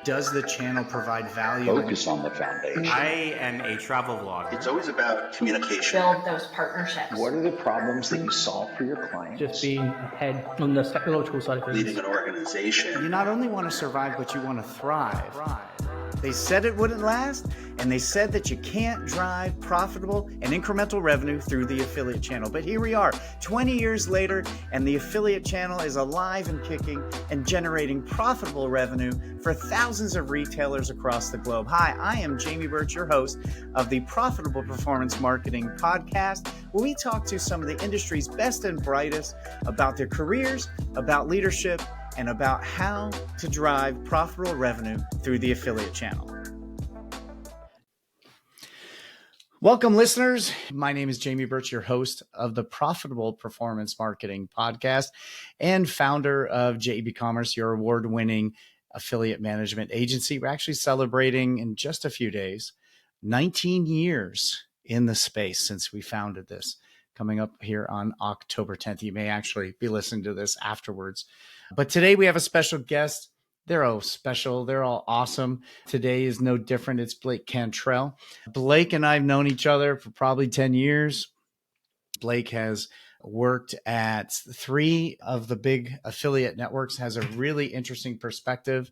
Does the channel provide value? Focus on the foundation. I am a travel vlogger. It's always about communication. Build those partnerships. What are the problems that you solve for your clients? Just being ahead on the technological side of things. Leading an organization. You not only want to survive, but you want to thrive. They said it wouldn't last, and they said that you can't drive profitable and incremental revenue through the affiliate channel. But here we are, 20 years later, and the affiliate channel is alive and kicking and generating profitable revenue for thousands of retailers across the globe. Hi, I am Jamie Birch, your host of the Profitable Performance Marketing Podcast, where we talk to some of the industry's best and brightest about their careers, about leadership, and about how to drive profitable revenue through the affiliate channel. Welcome, listeners. My name is Jamie Birch, your host of the Profitable Performance Marketing Podcast and founder of JEBCommerce, your award-winning affiliate management agency. We're actually celebrating in just a few days 19 years in the space since we founded this, coming up here on October 10th. You may actually be listening to this afterwards. But today we have a special guest. They're all special. They're all awesome. Today is no different. It's Blake Cantrell. Blake and I have known each other for probably 10 years. Blake has worked at 3 of the big affiliate networks, has a really interesting perspective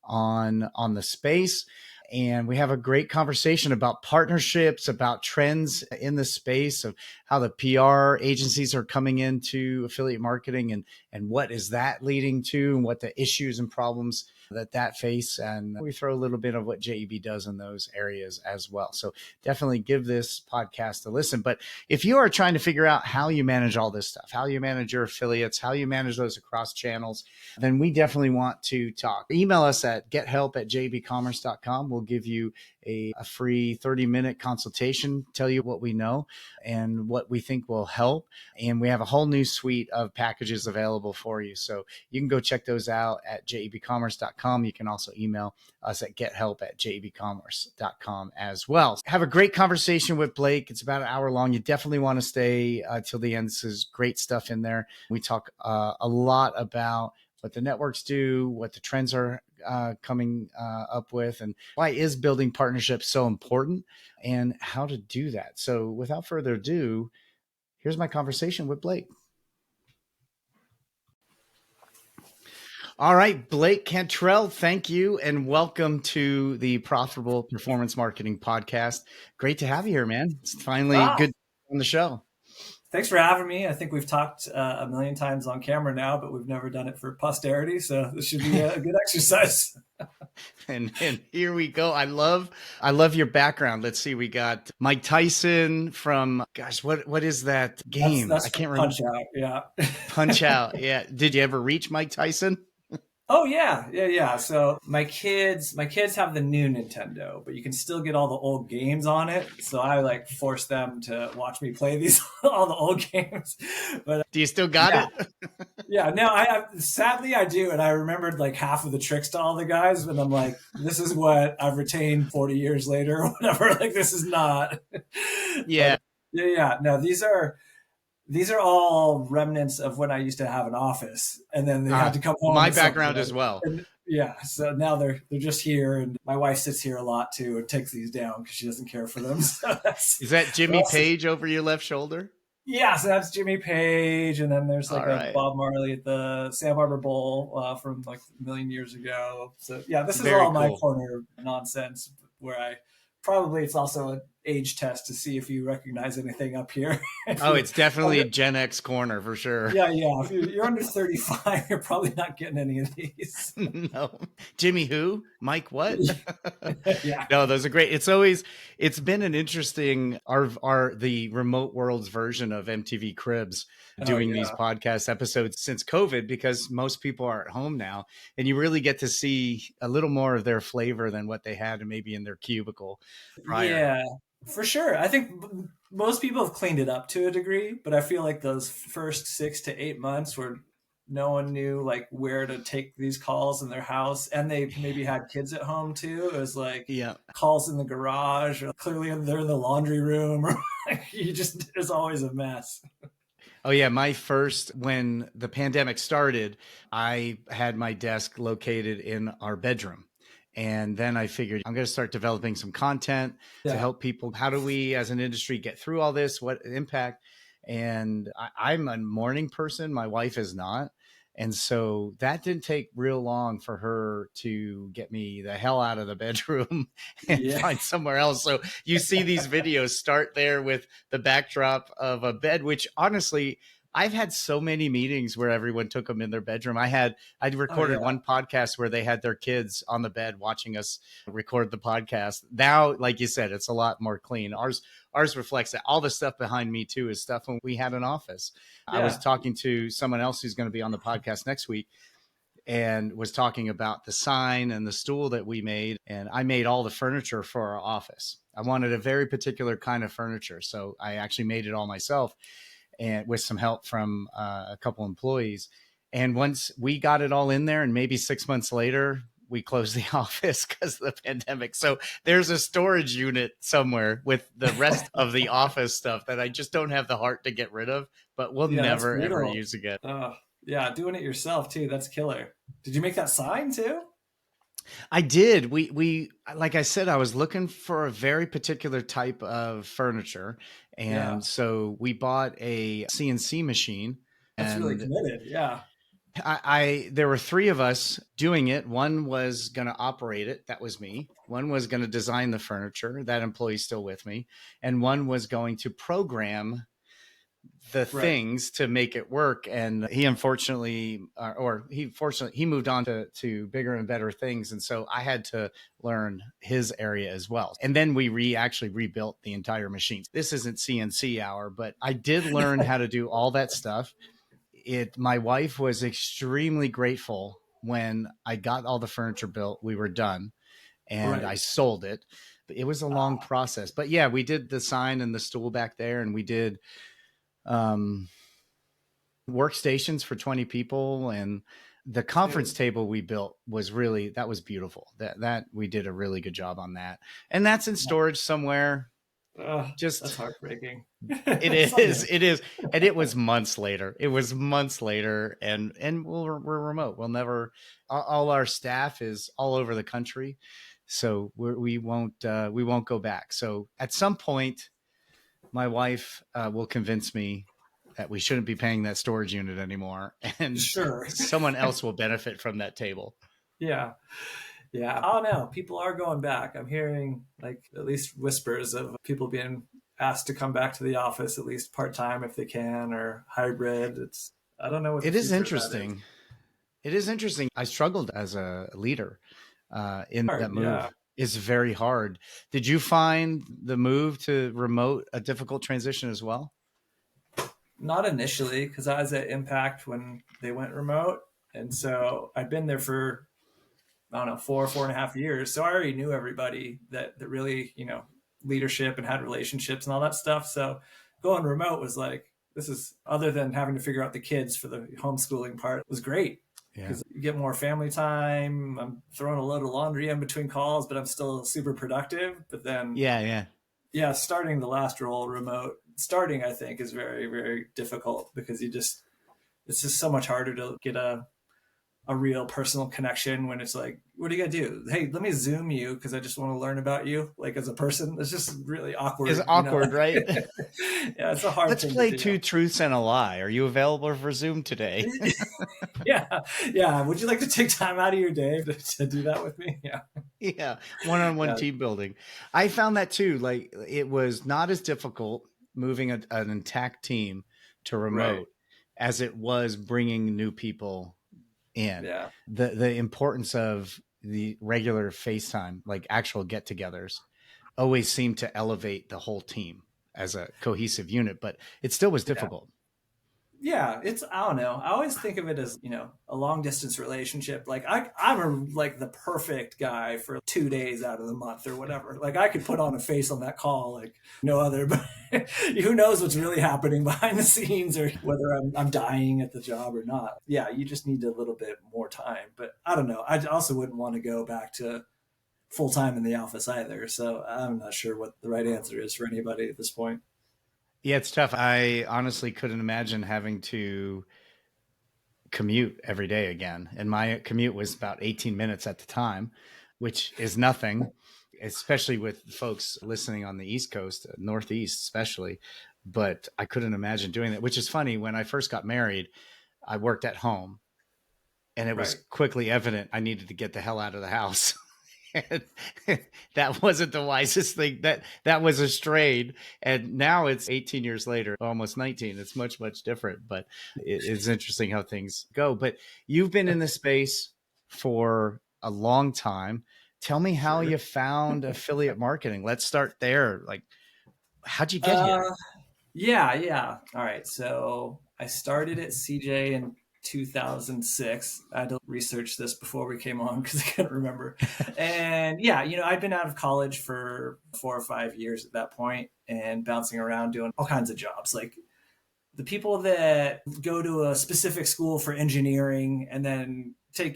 on the space. And we have a great conversation about partnerships, about trends in the space of how the PR agencies are coming into affiliate marketing and what is that leading to and what the issues and problems that face. And we throw a little bit of what JEB does in those areas as well. So definitely give this podcast a listen. But if you are trying to figure out how you manage all this stuff, how you manage your affiliates, how you manage those across channels, then we definitely want to talk. Email us at gethelp@jebcommerce.com. We'll give you a free 30-minute consultation, tell you what we know and what we think will help. And we have a whole new suite of packages available for you. So you can go check those out at JEBCommerce.com. You can also email us at gethelp@jebcommerce.com as well. Have a great conversation with Blake. It's about an hour long. You definitely want to stay till the end. This is great stuff in there. We talk a lot about what the networks do, what the trends are coming up with, and why is building partnerships so important and how to do that. So without further ado, here's my conversation with Blake. All right, Blake Cantrell, thank you and welcome to the Profitable Performance Marketing Podcast. Great to have you here, man. It's finally good on the show. Thanks for having me. I think we've talked a million times on camera now, but we've never done it for posterity. So this should be a good exercise. And here we go. I love your background. Let's see. We got Mike Tyson from, gosh, what is that game? That's I can't remember. Punch Out. Yeah. Punch Out. Yeah. Did you ever reach Mike Tyson? Oh yeah. So my kids have the new Nintendo, but you can still get all the old games on it. So I force them to watch me play all the old games. But do you still got it? Yeah, no, sadly I do. And I remembered half of the tricks to all the guys, but I'm like, this is what I've retained 40 years later or whatever. This is not. Yeah. But, yeah. No, these are all remnants of when I used to have an office, and then they had to come home. My background as well. And, yeah, so now they're just here, and my wife sits here a lot too and takes these down because she doesn't care for them. So is that Jimmy Page over your left shoulder? Yeah, so that's Jimmy Page, and then there's a Bob Marley at the Sam Arbor Bowl from a million years ago. So yeah, this is very all my corner of nonsense where it's also an age test to see if you recognize anything up here. Oh, it's definitely a Gen X corner for sure. Yeah. If you're under 35, you're probably not getting any of these. No. Jimmy who? Mike what? Yeah. No, those are great. It's been an interesting, the remote world's version of MTV Cribs doing these podcast episodes since COVID, because most people are at home now and you really get to see a little more of their flavor than what they had maybe in their cubicle prior. Yeah. For sure. I think most people have cleaned it up to a degree, but I feel like those first 6 to 8 months where no one knew where to take these calls in their house, and they maybe had kids at home too. It was calls in the garage, or clearly they're in the laundry room, or it's always a mess. Oh yeah. When the pandemic started, I had my desk located in our bedroom. And then I figured I'm going to start developing some content to help people. How do we as an industry get through all this? What impact? And I'm a morning person. My wife is not. And so that didn't take real long for her to get me the hell out of the bedroom and find somewhere else. So you see these videos start there with the backdrop of a bed, which honestly, I've had so many meetings where everyone took them in their bedroom. I recorded one podcast where they had their kids on the bed watching us record the podcast. Now, like you said, it's a lot more clean. Ours reflects that. All the stuff behind me too is stuff when we had an office. I was talking to someone else who's going to be on the podcast next week and was talking about the sign and the stool that we made. And I made all the furniture for our office. I wanted a very particular kind of furniture. So I actually made it all myself, and with some help from a couple employees. And once we got it all in there, and maybe 6 months later, we closed the office because of the pandemic. So there's a storage unit somewhere with the rest of the office stuff that I just don't have the heart to get rid of, but we'll never, ever use again. Yeah, doing it yourself too. That's killer. Did you make that sign too? I did. We like I said, I was looking for a very particular type of furniture. And so we bought a CNC machine. That's really committed. Yeah. There were three of us doing it. One was going to operate it. That was me. One was going to design the furniture. That employee's still with me. And one was going to program the things to make it work. And he unfortunately, he moved on to bigger and better things. And so I had to learn his area as well. And then we actually rebuilt the entire machine. This isn't CNC hour, but I did learn how to do all that stuff. My wife was extremely grateful when I got all the furniture built. We were done and I sold it. It was a long process, but yeah, we did the sign and the stool back there, and we did workstations for 20 people, and the conference table we built was that was beautiful. That we did a really good job on that. And that's in storage somewhere. That's heartbreaking. It is. And it was months later. And we're remote. We'll never, all our staff is all over the country. So we won't go back. So at some point, my wife will convince me that we shouldn't be paying that storage unit anymore. And someone else will benefit from that table. Yeah. Yeah. I don't know. People are going back. I'm hearing like at least whispers of people being asked to come back to the office, at least part-time if they can, or hybrid. I don't know what it is interesting. It is interesting. I struggled as a leader in that move. Yeah. It's very hard. Did you find the move to remote a difficult transition as well? Not initially, because I was at Impact when they went remote. And so I'd been there for, I don't know, 4.5 years. So I already knew everybody that really, leadership and had relationships and all that stuff. So going remote was like, this is, other than having to figure out the kids for the homeschooling part, was great. Because you get more family time. I'm throwing a load of laundry in between calls, but I'm still super productive. But then, starting the last role remote, I think is very, very difficult because it's just so much harder to get a real personal connection when it's like, what are you gonna do? Hey, let me Zoom you because I just want to learn about you, like as a person. It's just really awkward. It's awkward, right? Yeah, it's a hard. Let's play two truths and a lie. Are you available for Zoom today? Yeah. Would you like to take time out of your day to do that with me? Yeah. One-on-one team building. I found that too. Like it was not as difficult moving an intact team to remote as it was bringing new people in. Yeah. The importance of the regular FaceTime, like actual get-togethers, always seemed to elevate the whole team as a cohesive unit, but it still was difficult. Yeah, I don't know. I always think of it as, a long distance relationship. Like I'm like the perfect guy for 2 days out of the month or whatever. Like I could put on a face on that call like no other, but who knows what's really happening behind the scenes or whether I'm dying at the job or not. Yeah, you just need a little bit more time. But I don't know. I also wouldn't want to go back to full time in the office either. So I'm not sure what the right answer is for anybody at this point. Yeah, it's tough. I honestly couldn't imagine having to commute every day again. And my commute was about 18 minutes at the time. which is nothing, especially with folks listening on the East Coast, Northeast especially. But I couldn't imagine doing that, which is funny. When I first got married, I worked at home, and it was Right. quickly evident I needed to get the hell out of the house. And that wasn't the wisest thing. That was a strain. And now it's 18 years later, almost 19. It's much, much different, but it's interesting how things go. But you've been in this space for a long time. Tell me how you found affiliate marketing. Let's start there. Like, how'd you get here? Yeah. All right. So I started at CJ in 2006. I had to research this before we came on because I couldn't remember. And yeah, I'd been out of college for 4 or 5 years at that point and bouncing around doing all kinds of jobs. Like the people that go to a specific school for engineering and then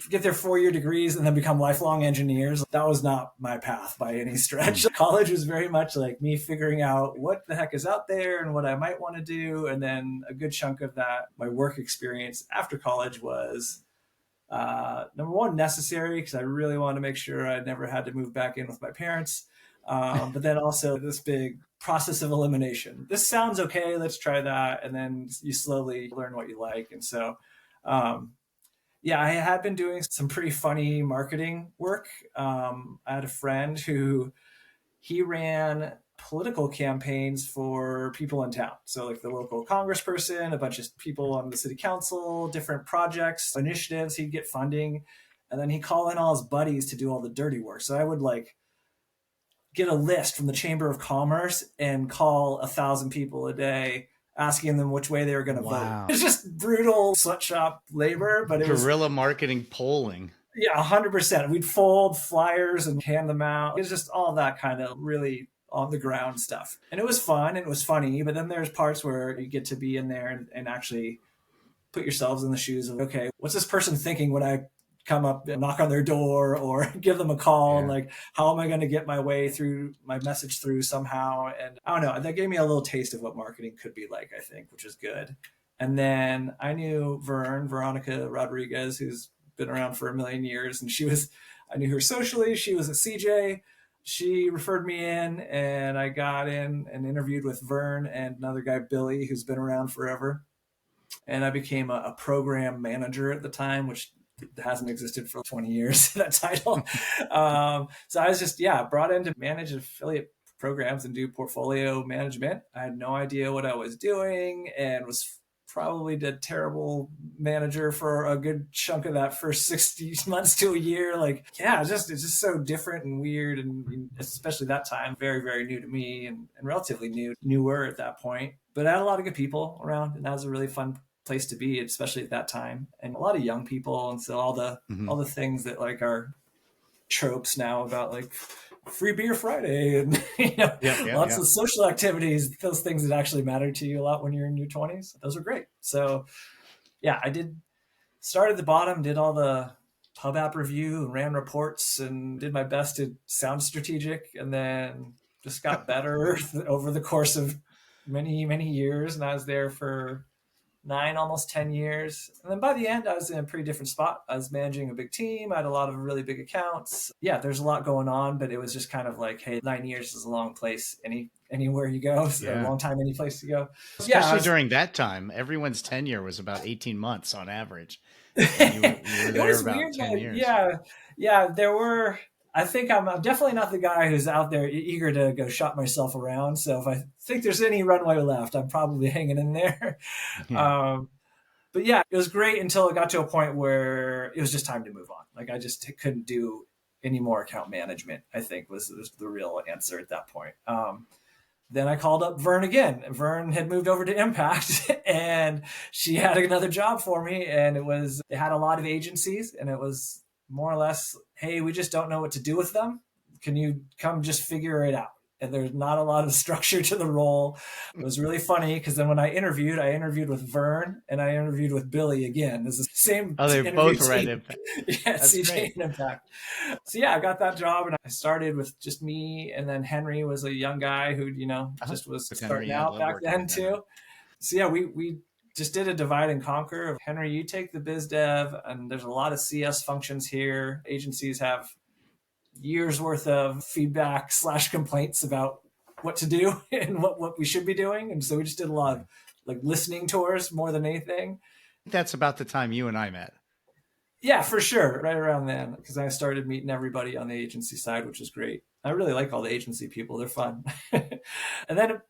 get their 4-year degrees and then become lifelong engineers. That was not my path by any stretch. College was very much like me figuring out what the heck is out there and what I might want to do. And then a good chunk of that, my work experience after college was number one, necessary because I really wanted to make sure I never had to move back in with my parents. But then also this big process of elimination. This sounds okay. Let's try that. And then you slowly learn what you like. And so, yeah, I had been doing some pretty funny marketing work. I had a friend who he ran political campaigns for people in town. So like the local congressperson, a bunch of people on the city council, different projects, initiatives, he'd get funding. And then he'd call in all his buddies to do all the dirty work. So I would like get a list from the Chamber of Commerce and call 1,000 people a day asking them which way they were going to vote. It's just brutal sweatshop labor, but it was guerrilla marketing polling. Yeah, 100%. We'd fold flyers and hand them out. It was just all that kind of really on the ground stuff. And it was fun. It was funny. But then there's parts where you get to be in there and actually put yourselves in the shoes of, okay, what's this person thinking when I come up and knock on their door or give them a call? And like, how am I going to get my message through somehow? And I don't know, that gave me a little taste of what marketing could be like, I think, which is good. And then I knew Veronica Rodriguez, who's been around for a million years. And I knew her socially. She was at CJ. She referred me in and I got in and interviewed with Vern and another guy, Billy, who's been around forever. And I became a program manager at the time, which hasn't existed for 20 years, that title. So I was just, brought in to manage affiliate programs and do portfolio management. I had no idea what I was doing and was probably the terrible manager for a good chunk of that first 60 months to a year. Like, it's just so different and weird. And especially that time, very, very new to me and relatively newer at that point. But I had a lot of good people around and that was a really fun place to be, especially at that time, and a lot of young people. And so all the things that like are tropes now about like free beer Friday and lots of social activities, those things that actually matter to you a lot when you're in your 20s, those are great. So I started at the bottom, did all the pub app review and ran reports and did my best to sound strategic, and then just got better over the course of many, many years. And I was there for 9, almost 10 years. And then by the end, I was in a pretty different spot. I was managing a big team. I had a lot of really big accounts. Yeah, there's a lot going on, but it was just kind of like, hey, 9 years is a long place. Anywhere you go, so a long time, any place to go. Especially during that time, everyone's tenure was about 18 months on average. You were there about weird, 10 years. Yeah. There were. I think I'm definitely not the guy who's out there eager to go shop myself around. So if I think there's any runway left, I'm probably hanging in there. But yeah, it was great until it got to a point where it was just time to move on. Like I just couldn't do any more account management, I think was the real answer at that point. Then I called up Vern again. Vern had moved over to Impact and she had another job for me. And they had a lot of agencies and it was more or less, hey, we just don't know what to do with them. Can you come just figure it out? And there's not a lot of structure to the role. It was really funny because then when I interviewed with Vern and I interviewed with Billy again. This is the same. Oh, they both read Impact. Yeah, CJ and Impact. So I got that job and I started with just me. And then Henry was a young guy who, just was starting out back then too. So we just did a divide and conquer of Henry, you take the biz dev, and there's a lot of CS functions here. Agencies have years worth of feedback / complaints about what to do and what we should be doing. And so we just did a lot of like listening tours more than anything. That's about the time you and I met. Yeah, for sure. Right around then, because I started meeting everybody on the agency side, which was great. I really like all the agency people. They're fun. And then,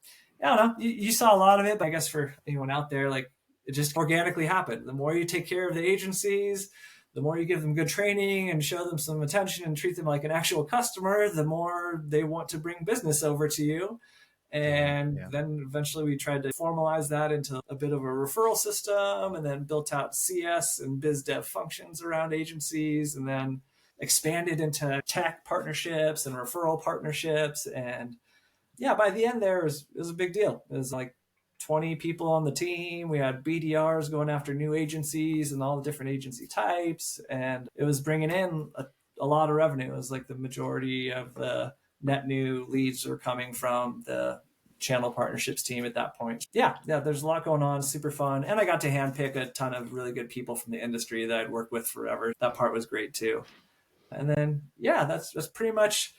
I don't know, you saw a lot of it, but I guess for anyone out there, like it just organically happened. The more you take care of the agencies, the more you give them good training and show them some attention and treat them like an actual customer, the more they want to bring business over to you. And then eventually we tried to formalize that into a bit of a referral system, and then built out CS and biz dev functions around agencies, and then expanded into tech partnerships and referral partnerships. And yeah, by the end there, it was a big deal. It was like 20 people on the team. We had BDRs going after new agencies and all the different agency types. And it was bringing in a lot of revenue. It was like the majority of the net new leads were coming from the channel partnerships team at that point. Yeah, there's a lot going on, super fun. And I got to handpick a ton of really good people from the industry that I'd worked with forever. That part was great too. And then, yeah, that's pretty much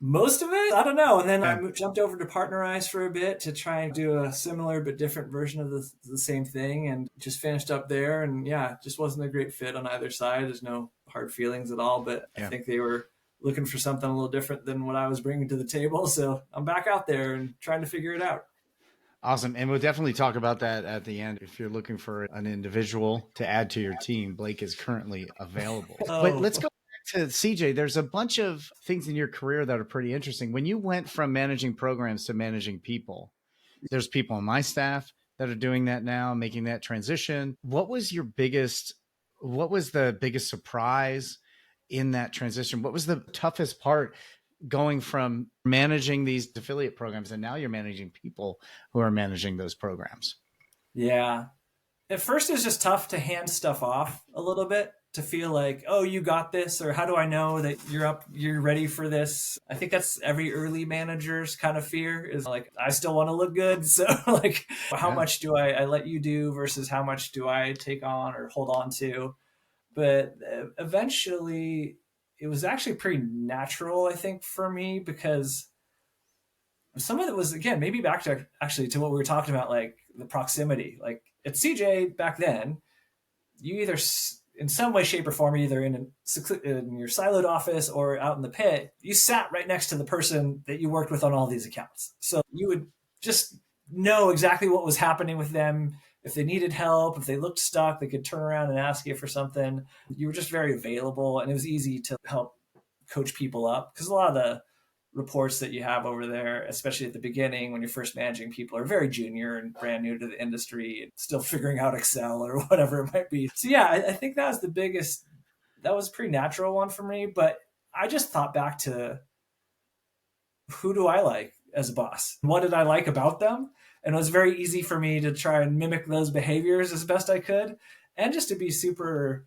most of it. I don't know. And then I jumped over to Partnerize for a bit to try and do a similar but different version of the same thing, and just finished up there. And yeah, it just wasn't a great fit on either side. There's no hard feelings at all, but I think they were looking for something a little different than what I was bringing to the table. So I'm back out there and trying to figure it out. Awesome. And we'll definitely talk about that at the end. If you're looking for an individual to add to your team, Blake is currently available. But let's go back to CJ. There's a bunch of things in your career that are pretty interesting. When you went from managing programs to managing people, there's people on my staff that are doing that now, making that transition. What was the biggest surprise in that transition? What was the toughest part going from managing these affiliate programs and now you're managing people who are managing those programs? Yeah. At first it was just tough to hand stuff off a little bit, to feel like, oh, you got this, or how do I know that you're ready for this? I think that's every early manager's kind of fear, is like, I still want to look good. So like, how much do I let you do versus how much do I take on or hold on to? But eventually it was actually pretty natural, I think, for me, because some of it was, again, maybe back to what we were talking about, like the proximity. Like at CJ back then, you either in some way, shape, or form, either in your siloed office or out in the pit, you sat right next to the person that you worked with on all these accounts. So you would just know exactly what was happening with them. If they needed help, if they looked stuck, they could turn around and ask you for something. You were just very available, and it was easy to help coach people up, because a lot of the reports that you have over there, especially at the beginning when you're first managing people, are very junior and brand new to the industry and still figuring out Excel or whatever it might be. So yeah, I think that was the biggest, that was a pretty natural one for me. But I just thought back to, who do I like as a boss? What did I like about them? And it was very easy for me to try and mimic those behaviors as best I could, and just to be super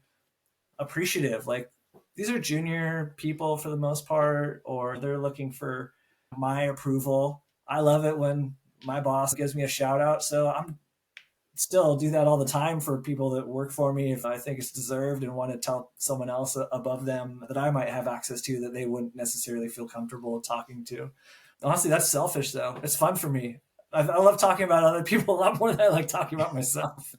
appreciative. Like, these are junior people for the most part, or they're looking for my approval. I love it when my boss gives me a shout out. So I'm still do that all the time for people that work for me, if I think it's deserved and want to tell someone else above them that I might have access to that they wouldn't necessarily feel comfortable talking to. Honestly, that's selfish though. It's fun for me. I love talking about other people a lot more than I like talking about myself.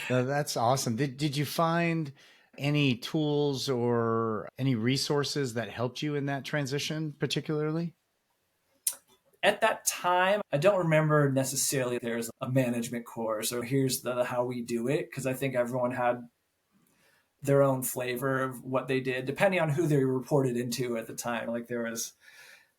That's awesome. Did you find any tools or any resources that helped you in that transition particularly? At that time, I don't remember necessarily there's a management course or here's how we do it, because I think everyone had their own flavor of what they did, depending on who they reported into at the time. Like, there was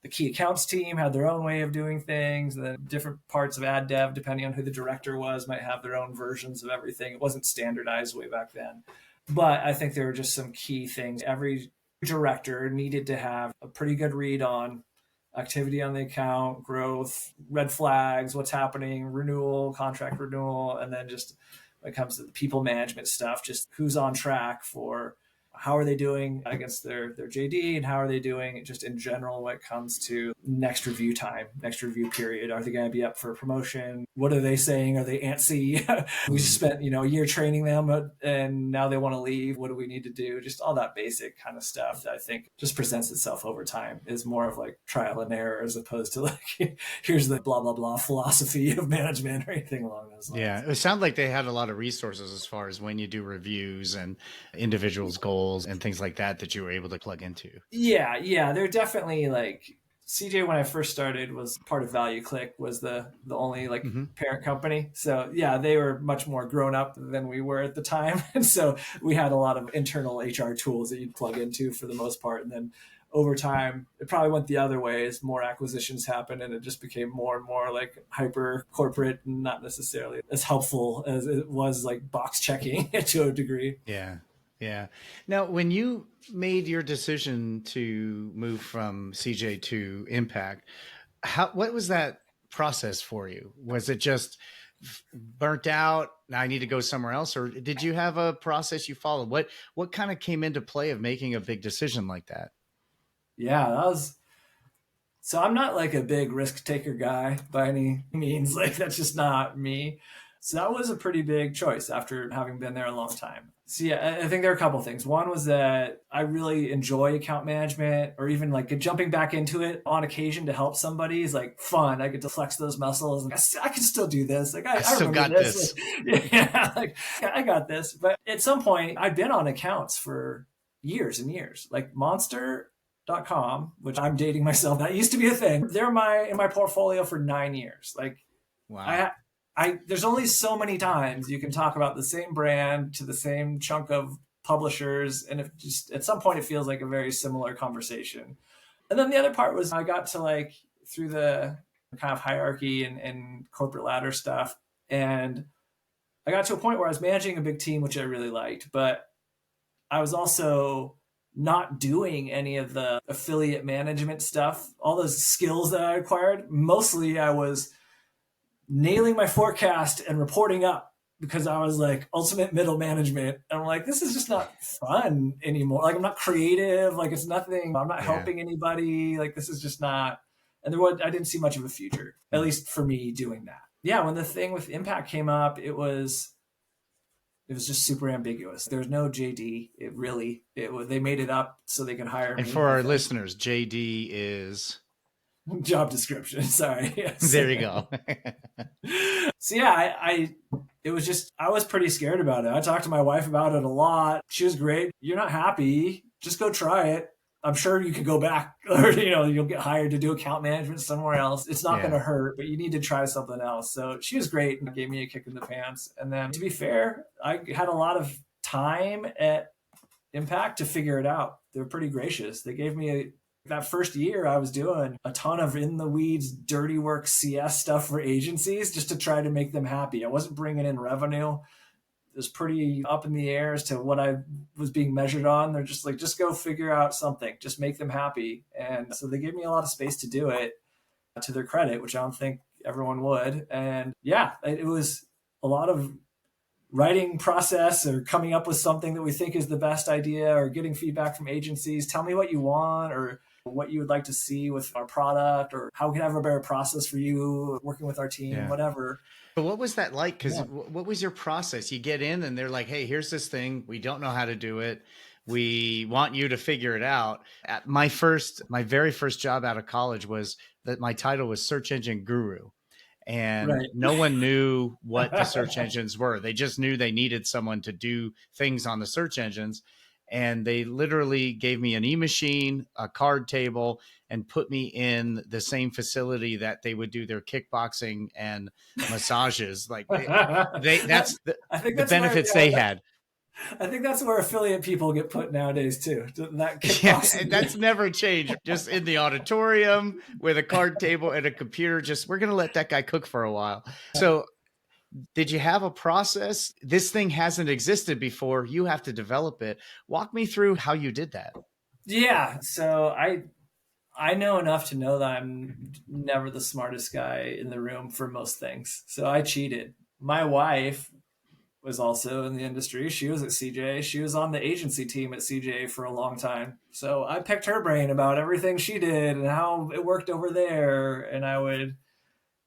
the key accounts team had their own way of doing things. And then different parts of ad dev, depending on who the director was, might have their own versions of everything. It wasn't standardized way back then. But I think there were just some key things. Every director needed to have a pretty good read on activity on the account, growth, red flags, what's happening, renewal, contract renewal, and then just when it comes to the people management stuff, just who's on track for how are they doing against their JD, and how are they doing just in general when it comes to next review time, next review period. Are they going to be up for a promotion? What are they saying? Are they antsy? We spent, a year training them and now they want to leave. What do we need to do? Just all that basic kind of stuff that I think just presents itself over time is more of like trial and error as opposed to like, here's the blah, blah, blah philosophy of management or anything along those lines. Yeah. It sounded like they had a lot of resources as far as when you do reviews and individuals' goals and things like that you were able to plug into. Yeah. They're definitely like CJ, when I first started, was part of ValueClick, was the only like parent company. So yeah, they were much more grown up than we were at the time. And so we had a lot of internal HR tools that you'd plug into for the most part. And then over time, it probably went the other way as more acquisitions happened and it just became more and more like hyper corporate and not necessarily as helpful as it was like box checking to a degree. Yeah. Yeah. Now, when you made your decision to move from CJ to Impact, what was that process for you? Was it just burnt out? Now I need to go somewhere else, or did you have a process you followed? What kind of came into play of making a big decision like that? Yeah, so I'm not like a big risk taker guy by any means. Like that's just not me. So that was a pretty big choice after having been there a long time. So yeah, I think there are a couple of things. One was that I really enjoy account management, or even like jumping back into it on occasion to help somebody is like fun. I get to flex those muscles. Like, I can still do this. Like I still got this. Like, I got this. But at some point I'd been on accounts for years and years, like Monster.com, which I'm dating myself. That used to be a thing. They're in my portfolio for 9 years. Like, wow. There's only so many times you can talk about the same brand to the same chunk of publishers. And if just at some point it feels like a very similar conversation. And then the other part was I got to like through the kind of hierarchy and corporate ladder stuff. And I got to a point where I was managing a big team, which I really liked, but I was also not doing any of the affiliate management stuff, all those skills that I acquired. Mostly I was nailing my forecast and reporting up because I was like ultimate middle management. And I'm like, this is just not fun anymore. Like I'm not creative. Like it's nothing. I'm not helping anybody. Like this is just not, and I didn't see much of a future, at least for me doing that. Yeah. When the thing with Impact came up, it was just super ambiguous. There's no JD. They made it up so they could hire me. And for our listeners, JD is job description. Sorry. Yes. There you go. So yeah, I was pretty scared about it. I talked to my wife about it a lot. She was great. You're not happy, just go try it. I'm sure you could go back or, you'll get hired to do account management somewhere else. It's not going to hurt, but you need to try something else. So she was great and gave me a kick in the pants. And then to be fair, I had a lot of time at Impact to figure it out. They were pretty gracious. They gave me that first year I was doing a ton of in the weeds, dirty work CS stuff for agencies just to try to make them happy. I wasn't bringing in revenue. It was pretty up in the air as to what I was being measured on. They're just like, just go figure out something, just make them happy. And so they gave me a lot of space to do it, to their credit, which I don't think everyone would. And yeah, it was a lot of writing process or coming up with something that we think is the best idea or getting feedback from agencies. Tell me what you want or what you would like to see with our product or how we can have a better process for you working with our team, whatever. But what was that like? Because what was your process? You get in and they're like, hey, here's this thing. We don't know how to do it. We want you to figure it out. My very first job out of college was that my title was search engine guru. And no one knew what the search engines were. They just knew they needed someone to do things on the search engines. And they literally gave me an e-machine, a card table, and put me in the same facility that they would do their kickboxing and massages. Like that's the benefits they had. I think that's where affiliate people get put nowadays too. That kickboxing. That's never changed. Just in the auditorium with a card table and a computer. We're going to let that guy cook for a while. So did you have a process? This thing hasn't existed before. You have to develop it. Walk me through how you did that. Yeah. So I know enough to know that I'm never the smartest guy in the room for most things. So I cheated. My wife was also in the industry. She was at CJ. She was on the agency team at CJ for a long time. So I picked her brain about everything she did and how it worked over there. And I would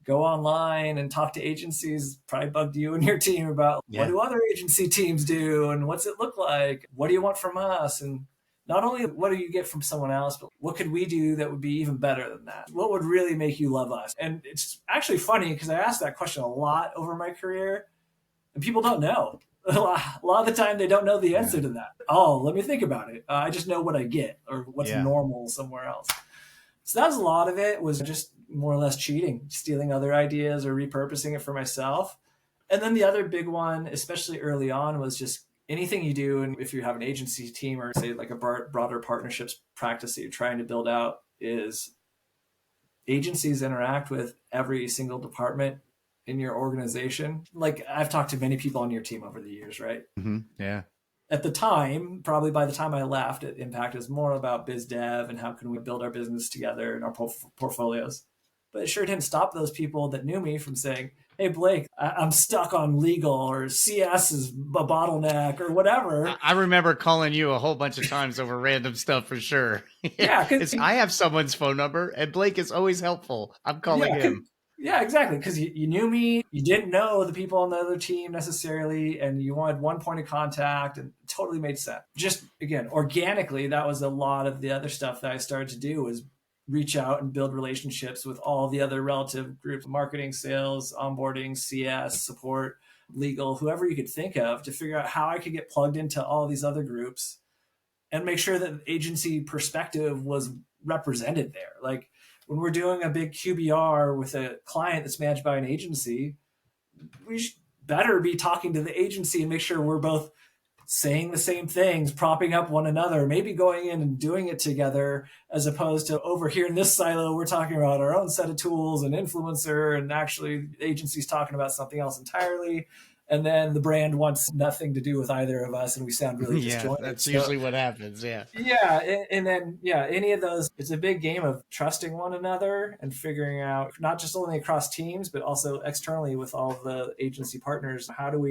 go online and talk to agencies, probably bugged you and your team about what do other agency teams do and what's it look like? What do you want from us? And not only what do you get from someone else, but what could we do that would be even better than that? What would really make you love us? And it's actually funny because I asked that question a lot over my career and people don't know. A lot of the time they don't know the answer to that. Oh, let me think about it. I just know what I get or what's normal somewhere else. So that was a lot of it, was just more or less cheating, stealing other ideas or repurposing it for myself. And then the other big one, especially early on, was just anything you do. And if you have an agency team or say like a broader partnerships practice that you're trying to build out, is agencies interact with every single department in your organization. Like I've talked to many people on your team over the years, right? Mm-hmm. Yeah. At the time, probably by the time I left, Impact is more about biz dev and how can we build our business together and our portfolios. But it sure didn't stop those people that knew me from saying, hey, Blake, I'm stuck on legal, or CS is a bottleneck, or whatever. I remember calling you a whole bunch of times over random stuff for sure. Yeah. Because I have someone's phone number and Blake is always helpful. I'm calling him. Yeah, exactly. Because you knew me, you didn't know the people on the other team necessarily, and you wanted one point of contact, and it totally made sense. Just, again, organically, that was a lot of the other stuff that I started to do, was reach out and build relationships with all the other relative groups, marketing, sales, onboarding, CS, support, legal, whoever you could think of, to figure out how I could get plugged into all these other groups and make sure that the agency perspective was represented there. Like, when we're doing a big QBR with a client that's managed by an agency, we better be talking to the agency and make sure we're both saying the same things, propping up one another, maybe going in and doing it together, as opposed to over here in this silo, we're talking about our own set of tools and influencer, and actually the agency's talking about something else entirely. And then the brand wants nothing to do with either of us, and we sound really disjointed. That's usually what happens. Yeah. And then, any of those, it's a big game of trusting one another and figuring out, not just only across teams, but also externally with all the agency partners. How do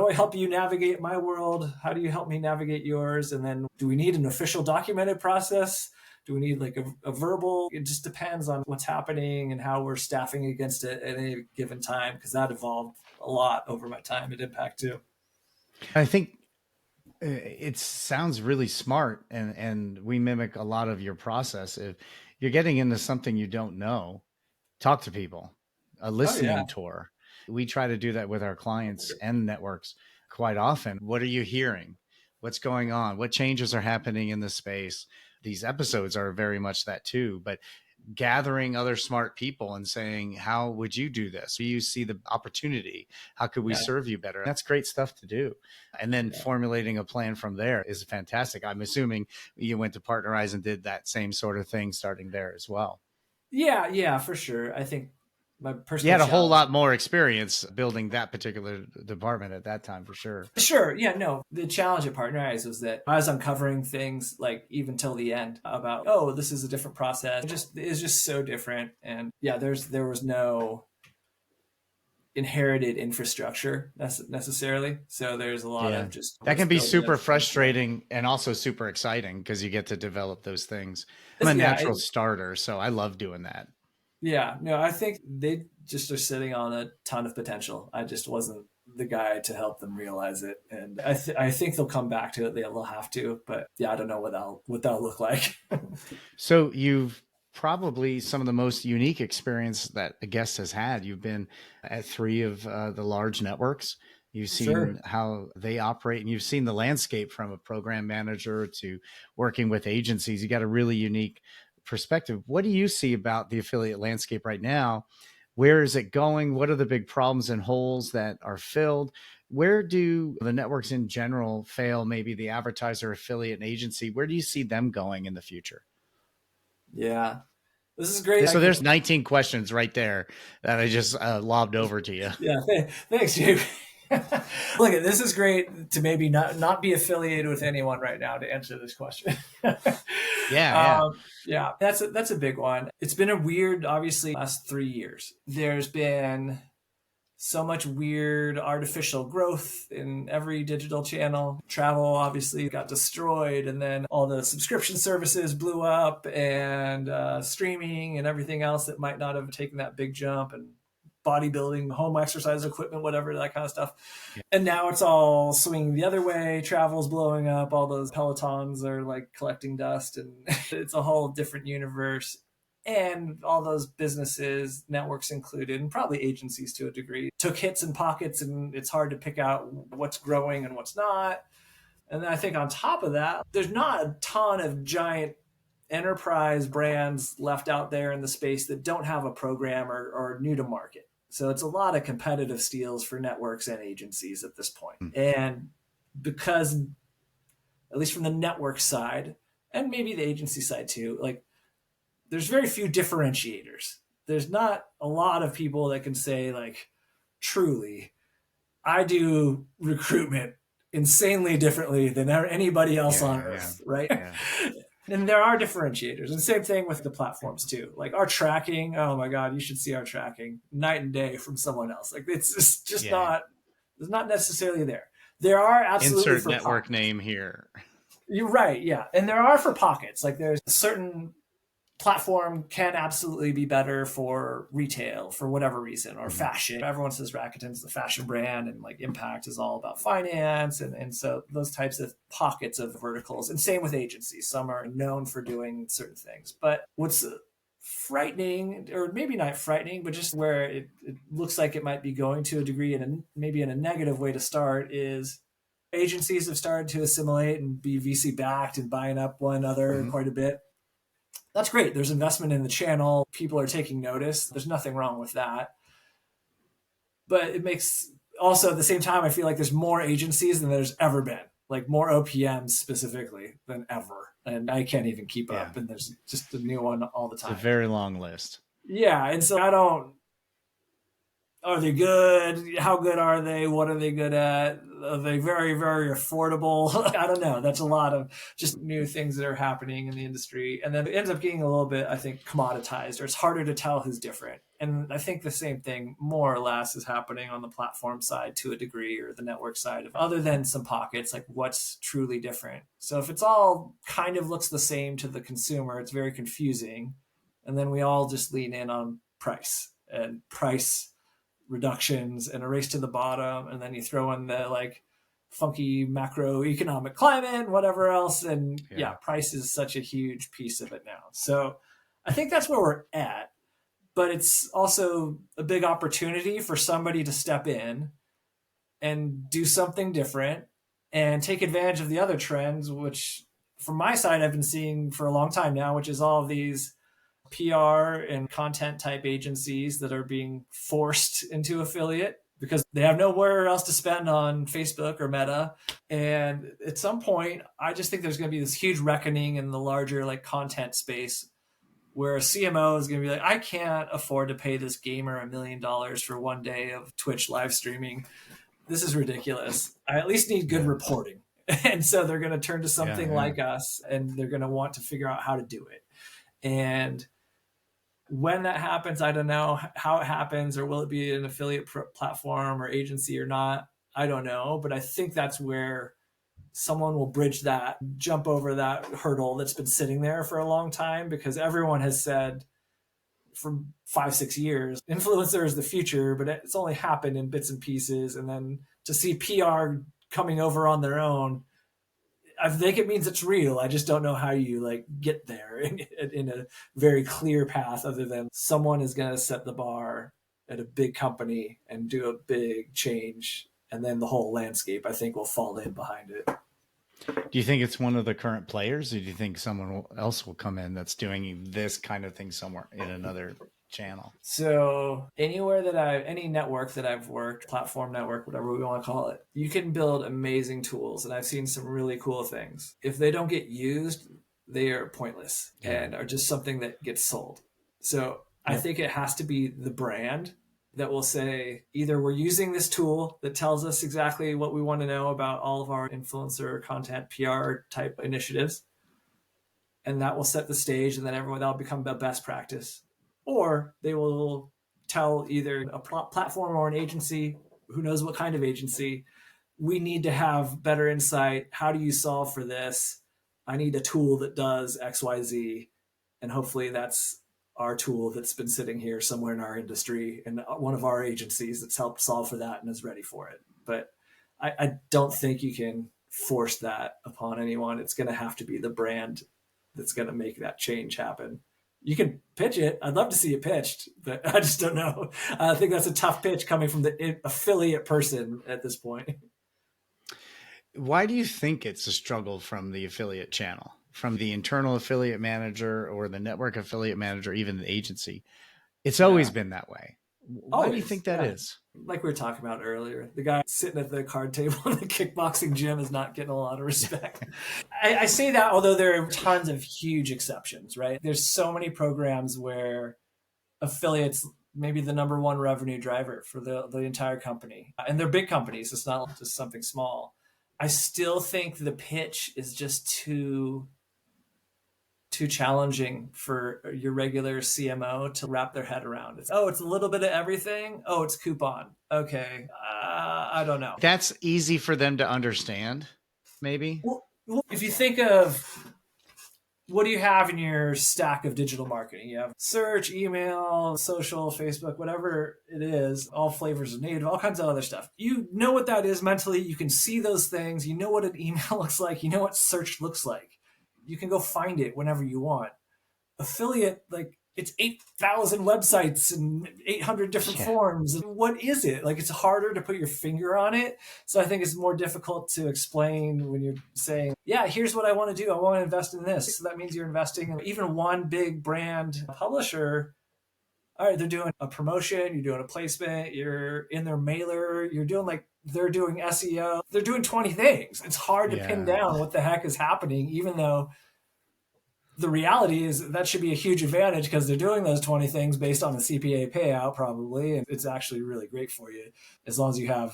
I help you navigate my world? How do you help me navigate yours? And then, do we need an official documented process? Do we need like a verbal? It just depends on what's happening and how we're staffing against it at any given time, because that evolved a lot over my time at Impact too. I think it sounds really smart, and we mimic a lot of your process. If you're getting into something you don't know, talk to people, a listening tour. We try to do that with our clients and networks quite often. What are you hearing? What's going on? What changes are happening in the space? These episodes are very much that too, but gathering other smart people and saying, how would you do this? Do you see the opportunity? How could we serve you better? That's great stuff to do. And then formulating a plan from there is fantastic. I'm assuming you went to Partnerize and did that same sort of thing starting there as well. Yeah, for sure. I think my personal, you had a whole lot more experience building that particular department at that time, for sure. Sure. Yeah, no. The challenge at Partnerize was that I was uncovering things like even till the end about, oh, this is a different process. It's just so different. And there was no inherited infrastructure necessarily. So there's a lot of just, that can be super frustrating and also super exciting because you get to develop those things. I'm a natural starter, so I love doing that. Yeah, no, I think they just are sitting on a ton of potential. I just wasn't the guy to help them realize it. And I think they'll come back to it. They'll have to, but I don't know what that'll look like. So you've probably some of the most unique experience that a guest has had. You've been at 3 of the large networks. You've seen how they operate, and you've seen the landscape from a program manager to working with agencies. You got a really unique perspective. What do you see about the affiliate landscape right now? Where is it going? What are the big problems and holes that are filled? Where do the networks in general fail? Maybe the advertiser, affiliate, and agency. Where do you see them going in the future? Yeah, this is great. So there's 19 questions right there that I just lobbed over to you. Yeah, thanks, Jake. Look, this is great to maybe not be affiliated with anyone right now to answer this question. Yeah, that's a big one. It's been a weird, obviously, last 3 years. There's been so much weird artificial growth in every digital channel. Travel obviously got destroyed, and then all the subscription services blew up, and streaming and everything else that might not have taken that big jump, and bodybuilding, home exercise equipment, whatever, that kind of stuff. Yeah. And now it's all swinging the other way. Travel's blowing up. All those Pelotons are like collecting dust, and it's a whole different universe. And all those businesses, networks included, and probably agencies to a degree, took hits in pockets, and it's hard to pick out what's growing and what's not. And then I think on top of that, there's not a ton of giant enterprise brands left out there in the space that don't have a program or are new to market. So it's a lot of competitive steals for networks and agencies at this point. And because, at least from the network side, and maybe the agency side too, like, there's very few differentiators. There's not a lot of people that can say, like, truly, I do recruitment insanely differently than anybody else on earth, right? Yeah. And there are differentiators. And same thing with the platforms too. Like our tracking, oh my God, you should see our tracking night and day from someone else. Like it's just not, it's not necessarily there. There are absolutely insert network name here. You're right, yeah. And there are for pockets. Like there's a certain platform can absolutely be better for retail for whatever reason, or fashion. Everyone says Rakuten's the fashion brand, and like Impact is all about finance. And so those types of pockets of verticals, and same with agencies. Some are known for doing certain things. But what's frightening, or maybe not frightening, but just where it looks like it might be going to a degree, and maybe in a negative way to start, is agencies have started to assimilate and be VC backed and buying up one another quite a bit. That's great. There's investment in the channel. People are taking notice. There's nothing wrong with that. But it makes also at the same time, I feel like there's more agencies than there's ever been, like more OPMs specifically than ever. And I can't even keep up. And there's just a new one all the time. It's a very long list. Yeah. And so are they good? How good are they? What are they good at? Are they very, very affordable? I don't know. That's a lot of just new things that are happening in the industry. And then it ends up getting a little bit, I think, commoditized, or it's harder to tell who's different. And I think the same thing more or less is happening on the platform side to a degree, or the network side, other than some pockets, like what's truly different. So if it's all kind of looks the same to the consumer, it's very confusing. And then we all just lean in on price and price reductions and a race to the bottom, and then you throw in the like funky macroeconomic climate and whatever else, and price is such a huge piece of it now. So I think that's where we're at, but it's also a big opportunity for somebody to step in and do something different and take advantage of the other trends, which from my side I've been seeing for a long time now, which is all of these PR and content type agencies that are being forced into affiliate because they have nowhere else to spend on Facebook or Meta. And at some point, I just think there's going to be this huge reckoning in the larger like content space where a CMO is going to be like, I can't afford to pay this gamer $1 million for one day of Twitch live streaming. This is ridiculous. I at least need good reporting. And so they're going to turn to something like us, and they're going to want to figure out how to do it. And when that happens, I don't know how it happens, or will it be an affiliate platform or agency or not? I don't know. But I think that's where someone will bridge that, jump over that hurdle that's been sitting there for a long time, because everyone has said for 5-6 years, influencer is the future, but it's only happened in bits and pieces. And then to see PR coming over on their own, I think it means it's real. I just don't know how you like get there in a very clear path, other than someone is going to set the bar at a big company and do a big change. And then the whole landscape, I think, will fall in behind it. Do you think it's one of the current players, or do you think someone else will come in that's doing this kind of thing somewhere in another channel? So any network that I've worked, platform network, whatever we want to call it, you can build amazing tools. And I've seen some really cool things. If they don't get used, they are pointless and are just something that gets sold. So I think it has to be the brand that will say, either we're using this tool that tells us exactly what we want to know about all of our influencer content, PR type initiatives, and that will set the stage, and then that'll become the best practice. Or they will tell either a platform or an agency, who knows what kind of agency, we need to have better insight. How do you solve for this? I need a tool that does XYZ. And hopefully that's our tool that's been sitting here somewhere in our industry and one of our agencies that's helped solve for that and is ready for it. But I don't think you can force that upon anyone. It's going to have to be the brand that's going to make that change happen. You can pitch it. I'd love to see it pitched, but I just don't know. I think that's a tough pitch coming from the affiliate person at this point. Why do you think it's a struggle from the affiliate channel, from the internal affiliate manager or the network affiliate manager, even the agency? It's always been that way. Why do you think that is? Like we were talking about earlier, the guy sitting at the card table in the kickboxing gym is not getting a lot of respect. I say that, although there are tons of huge exceptions, right? There's so many programs where affiliates maybe the number one revenue driver for the entire company. And they're big companies. It's not just something small. I still think the pitch is just too challenging for your regular CMO to wrap their head around. It's a little bit of everything. Oh, it's coupon. Okay. I don't know. That's easy for them to understand, maybe. Well, if you think of what do you have in your stack of digital marketing? You have search, email, social, Facebook, whatever it is, all flavors of native, all kinds of other stuff. You know what that is mentally. You can see those things. You know what an email looks like. You know what search looks like. You can go find it whenever you want. Affiliate, like it's 8,000 websites and 800 different forms. What is it? Like it's harder to put your finger on it. So I think it's more difficult to explain when you're saying, yeah, here's what I want to do. I want to invest in this. So that means you're investing in even one big brand publisher. All right, they're doing a promotion, you're doing a placement, you're in their mailer, you're doing they're doing SEO. They're doing 20 things. It's hard to pin down what the heck is happening, even though the reality is that should be a huge advantage because they're doing those 20 things based on a CPA payout probably. And it's actually really great for you as long as you have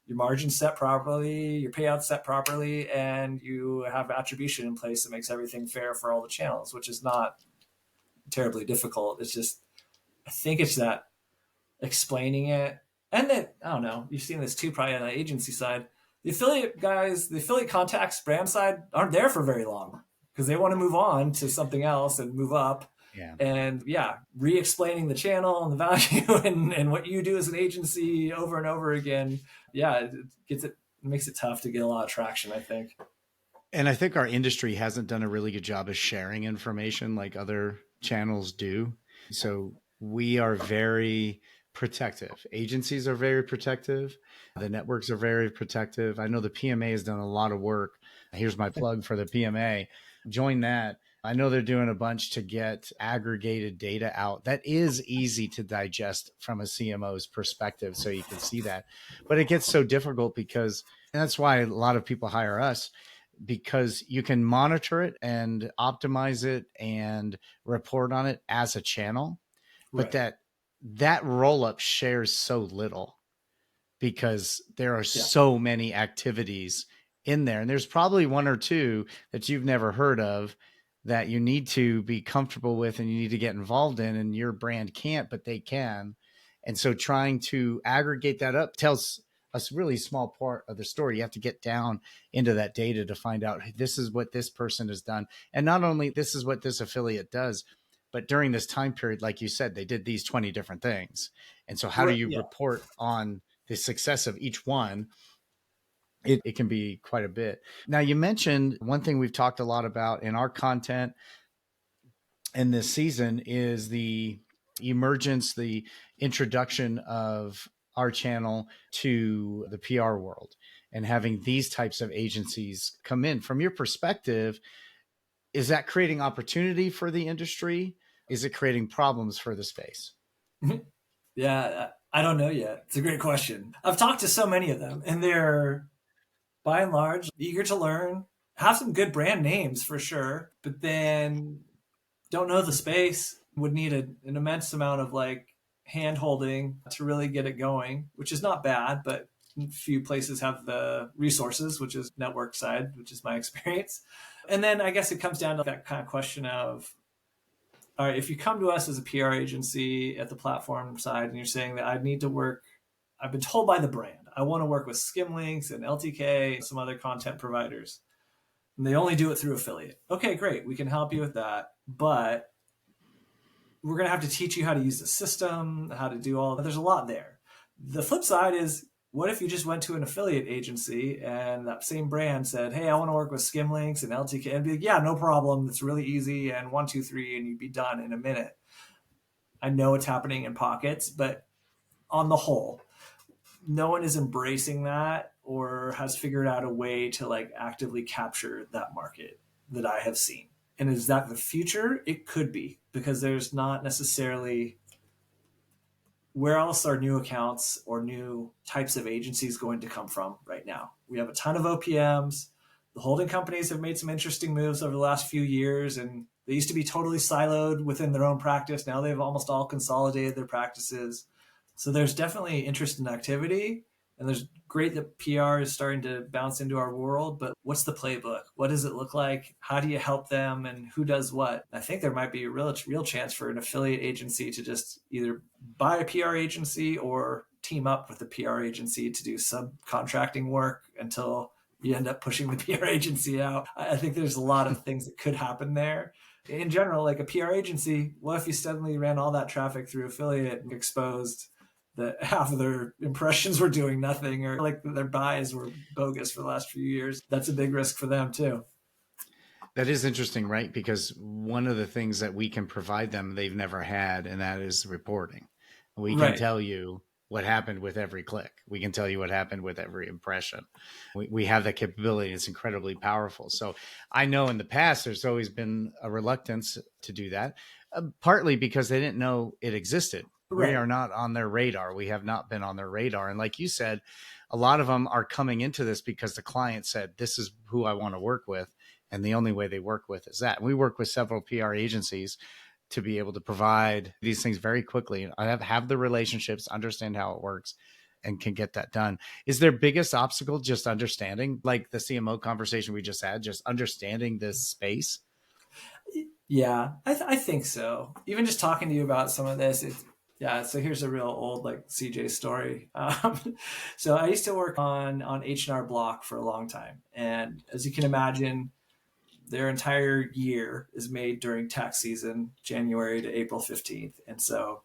your margin set properly, your payout set properly, and you have attribution in place that makes everything fair for all the channels, which is not terribly difficult. It's just, I think it's that explaining it. And then, I don't know, you've seen this too probably on the agency side. The affiliate guys, the affiliate contacts brand side aren't there for very long because they want to move on to something else and move up. Yeah. And re-explaining the channel and the value and what you do as an agency over and over again. Yeah, it makes it tough to get a lot of traction, I think. And I think our industry hasn't done a really good job of sharing information like other channels do. So we are very protective. Agencies are very protective. The networks are very protective. I know the PMA has done a lot of work. Here's my plug for the PMA. Join that. I know they're doing a bunch to get aggregated data out. That is easy to digest from a CMO's perspective, so you can see that. But it gets so difficult because, and that's why a lot of people hire us, because you can monitor it and optimize it and report on it as a channel. But that roll-up shares so little because there are so many activities in there. And there's probably one or two that you've never heard of that you need to be comfortable with and you need to get involved in, and your brand can't, but they can. And so trying to aggregate that up tells a really small part of the story. You have to get down into that data to find out this is what this person has done. And not only this is what this affiliate does, but during this time period, like you said, they did these 20 different things. And so how do you report on the success of each one? It can be quite a bit. Now, you mentioned one thing we've talked a lot about in our content in this season is the emergence, the introduction of our channel to the PR world and having these types of agencies come in. From your perspective, is that creating opportunity for the industry? Is it creating problems for the space? Yeah, I don't know yet. It's a great question. I've talked to so many of them, and they're, by and large, eager to learn, have some good brand names for sure, but then don't know the space, would need an immense amount of hand holding to really get it going, which is not bad, but few places have the resources, which is network side, which is my experience. And then I guess it comes down to that kind of question of all right, if you come to us as a PR agency at the platform side and you're saying that I've been told by the brand, I want to work with Skimlinks and LTK and some other content providers, and they only do it through affiliate. Okay, great. We can help you with that. But we're going to have to teach you how to use the system, how to do all that. There's a lot there. The flip side is, what if you just went to an affiliate agency and that same brand said, hey, I want to work with Skimlinks and LTK, and be like, yeah, no problem. It's really easy. And 1, 2, 3, and you'd be done in a minute. I know it's happening in pockets, but on the whole, no one is embracing that or has figured out a way to like actively capture that market that I have seen. And is that the future? It could be, because there's not necessarily, where else are new accounts or new types of agencies going to come from right now? We have a ton of OPMs. The holding companies have made some interesting moves over the last few years, and they used to be totally siloed within their own practice. Now they've almost all consolidated their practices. So there's definitely interest and activity, and there's great that PR is starting to bounce into our world, but what's the playbook? What does it look like? How do you help them, and who does what? I think there might be a real chance for an affiliate agency to just either buy a PR agency or team up with a PR agency to do subcontracting work until you end up pushing the PR agency out. I think there's a lot of things that could happen there. In general, like a PR agency, what if you suddenly ran all that traffic through affiliate and exposed that half of their impressions were doing nothing, or like their buys were bogus for the last few years? That's a big risk for them too. That is interesting, right? Because one of the things that we can provide them they've never had, and that is reporting. We can tell you what happened with every click. We can tell you what happened with every impression. We have that capability. It's incredibly powerful. So I know in the past, there's always been a reluctance to do that, partly because they didn't know it existed. Right. We are not on their radar. We have not been on their radar. And like you said, a lot of them are coming into this because the client said, this is who I want to work with. And the only way they work with is that. And we work with several PR agencies to be able to provide these things very quickly. I have the relationships, understand how it works, and can get that done. Is their biggest obstacle just understanding, like the CMO conversation we just had, just understanding this space? Yeah, I think so. Even just talking to you about some of this, so here's a real old like CJ story. So I used to work on H&R Block for a long time. And as you can imagine, their entire year is made during tax season, January to April 15th. And so